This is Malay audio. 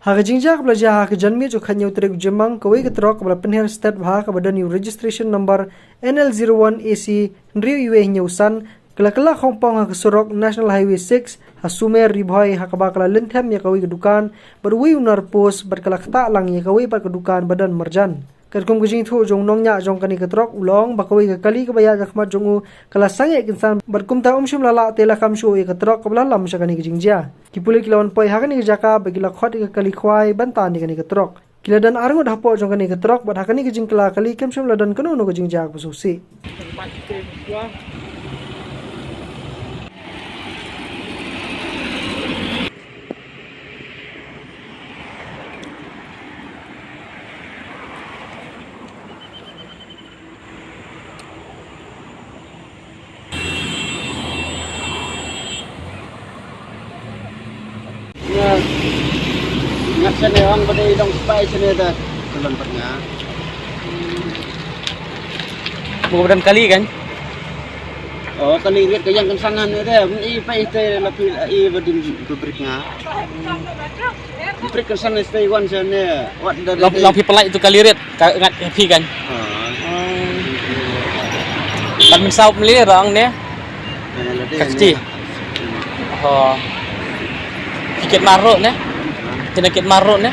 Haka jingjak belajar haka janmi jo khanyau trek jemang kawai ketrok bela penher state bha ka badan new registration number NL01AC ndriu iwe nyausan kala khongpong haka sorok National Highway 6 hasumer ribhoi haka bakala lenthem ya kawai kedukan berwi unar pos berkala khata lang ya kawai bar kedukan badan marjan kerkum kejing thu jong nongnya jong kani ketrok ulong bakawai ka kali ka baya jakmat jongu kala sange kinsan berkum ta umshum lala tela kamshu ya ketrok kabla lam sakani kejingja kipuli kilawan poi hakani jaka bagila khot ka kali khwai bantan ni kani ketrok kila dan arngo dhapo jong kani ketrok bad hakani kejing kala kali kamshum ladan kanu no kejingja bususi Ngat sini orang pada hidung spy sini dah terlempatnya. Bukan kali kan? Oh kali lihat ke yang kensangan ni dah. I pai teh lapil I badin kubriknya. Kubrik kensan stay one sana. Wat dah. Long people like itu kali lihat ngat happy kan? Kan mensau beli orang ni. Kecil. Oh. Sikit maruk ni. Kena kit maruk ni.